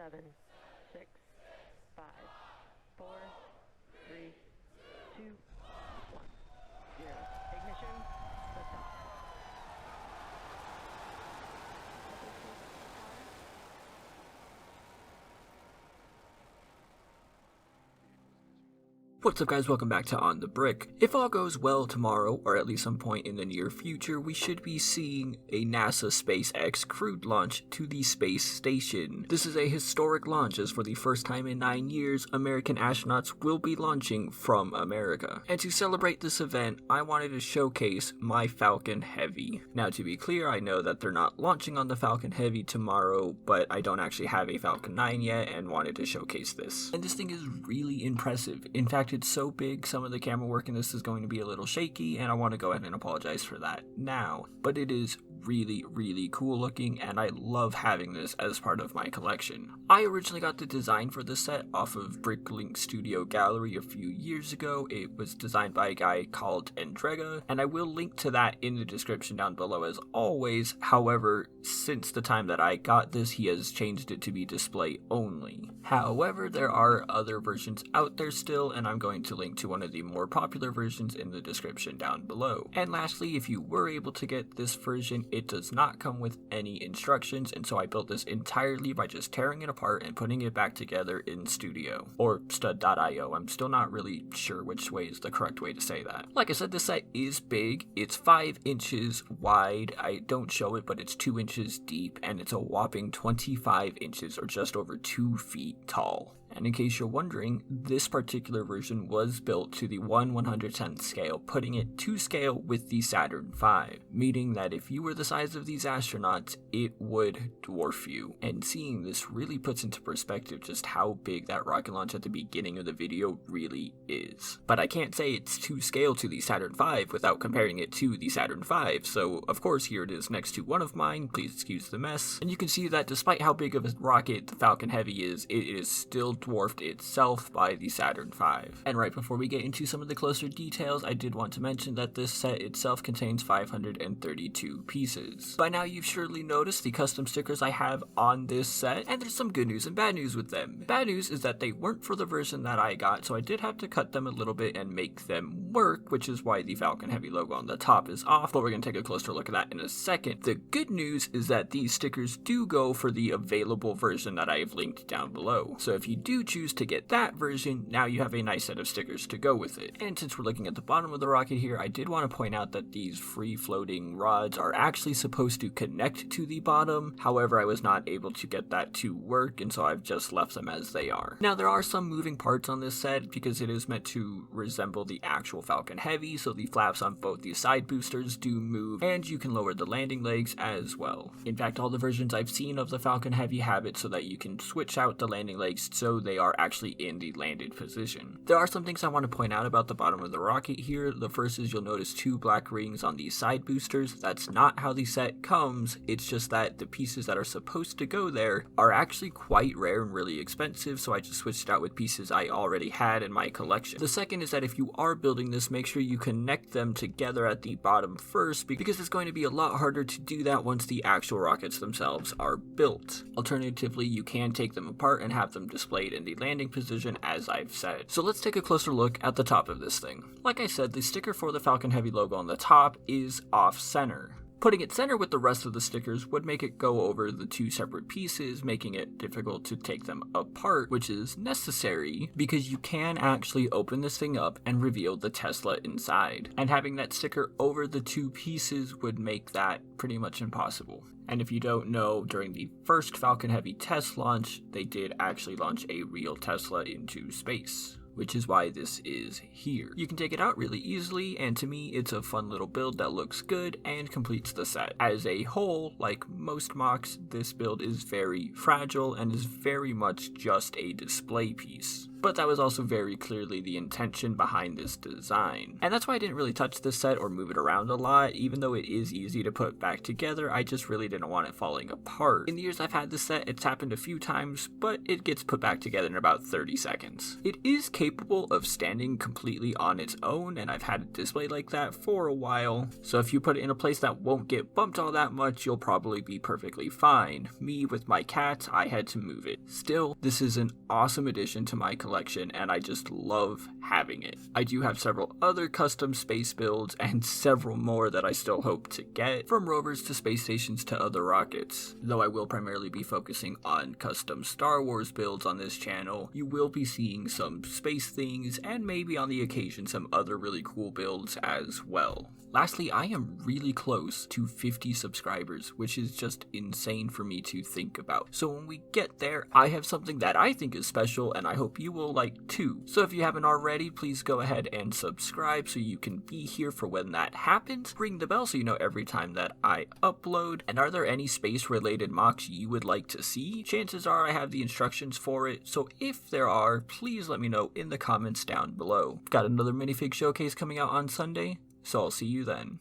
7, 6, 5, 4, 3, 2, 1, 0. Ignition, liftoff. What's up guys, welcome back to On the Brick. If all goes well tomorrow, or at least some point in the near future, we should be seeing a NASA SpaceX crewed launch to the space station. This is a historic launch as for the first time in 9 years, American astronauts will be launching from America. And to celebrate this event, I wanted to showcase my Falcon Heavy. Now to be clear, I know that they're not launching on the Falcon Heavy tomorrow, but I don't actually have a Falcon 9 yet and wanted to showcase this. And this thing is really impressive. In fact, it's so big, some of the camera work in this is going to be a little shaky, and I want to go ahead and apologize for that now. But it is really cool looking, and I love having this as part of my collection. I originally got the design for this set off of Bricklink Studio Gallery a few years ago. It was designed by a guy called Endrega, and I will link to that in the description down below as always. However, since the time that I got this, he has changed it to be display only. However, there are other versions out there still, and I'm going to link to one of the more popular versions in the description down below. And lastly, if you were able to get this version, it does not come with any instructions, and so I built this entirely by just tearing it apart and putting it back together in Studio, or stud.io. I'm still not really sure which way is the correct way to say that. Like I said, this set is big. It's 5 inches wide. I don't show it, but it's 2 inches deep, and it's a whopping 25 inches, or just over 2 feet tall. And in case you're wondering, this particular version was built to the 1/110th scale, putting it to scale with the Saturn V, meaning that if you were the size of these astronauts, it would dwarf you. And seeing this really puts into perspective just how big that rocket launch at the beginning of the video really is. But I can't say it's to scale to the Saturn V without comparing it to the Saturn V, so of course here it is next to one of mine, please excuse the mess. And you can see that despite how big of a rocket the Falcon Heavy is, it is still dwarfed itself by the Saturn V. And right before we get into some of the closer details, I did want to mention that this set itself contains 532 pieces. By now you've surely noticed the custom stickers I have on this set, and there's some good news and bad news with them. Bad news is that they weren't for the version that I got, so I did have to cut them a little bit and make them work, which is why the Falcon Heavy logo on the top is off, but we're going to take a closer look at that in a second. The good news is that these stickers do go for the available version that I have linked down below. So if you do choose to get that version, now you have a nice set of stickers to go with it. And since we're looking at the bottom of the rocket here, I did want to point out that these free floating rods are actually supposed to connect to the bottom. However, I was not able to get that to work, and so I've just left them as they are. Now there are some moving parts on this set because it is meant to resemble the actual Falcon Heavy, so the flaps on both the side boosters do move, and you can lower the landing legs as well. In fact, all the versions I've seen of the Falcon Heavy have it so that you can switch out the landing legs so they are actually in the landed position. There are some things I want to point out about the bottom of the rocket here. The first is you'll notice 2 black rings on the side boosters. That's not how the set comes, it's just that the pieces that are supposed to go there are actually quite rare and really expensive, so I just switched out with pieces I already had in my collection. The second is that if you are building this, make sure you connect them together at the bottom first, because it's going to be a lot harder to do that once the actual rockets themselves are built. Alternatively, you can take them apart and have them displayed in the landing position as I've said. So let's take a closer look at the top of this thing. Like I said, the sticker for the Falcon Heavy logo on the top is off center. Putting it center with the rest of the stickers would make it go over the 2 separate pieces, making it difficult to take them apart, which is necessary because you can actually open this thing up and reveal the Tesla inside. And having that sticker over the 2 pieces would make that pretty much impossible. And if you don't know, during the first Falcon Heavy test launch, they did actually launch a real Tesla into space, which is why this is here. You can take it out really easily, and to me, it's a fun little build that looks good and completes the set. As a whole, like most mocks, this build is very fragile and is very much just a display piece. but that was also very clearly the intention behind this design. And that's why I didn't really touch this set or move it around a lot. Even though it is easy to put back together, I just really didn't want it falling apart. In the years I've had this set, it's happened a few times, but it gets put back together in about 30 seconds. It is capable of standing completely on its own, and I've had it displayed like that for a while. So if you put it in a place that won't get bumped all that much, you'll probably be perfectly fine. Me, with my cat, I had to move it. Still, this is an awesome addition to my collection, and I just love having it. I do have several other custom space builds, and several more that I still hope to get, from rovers to space stations to other rockets. Though I will primarily be focusing on custom Star Wars builds on this channel, you will be seeing some space things, and maybe on the occasion some other really cool builds as well. Lastly, I am really close to 50 subscribers, which is just insane for me to think about. So when we get there, I have something that I think is special, and I hope you will like too. So if you haven't already, please go ahead and subscribe so you can be here for when that happens. Ring the bell so you know every time that I upload. And are there any space-related mocks you would like to see? Chances are I have the instructions for it, so if there are, please let me know in the comments down below. Got another minifig showcase coming out on Sunday, so I'll see you then.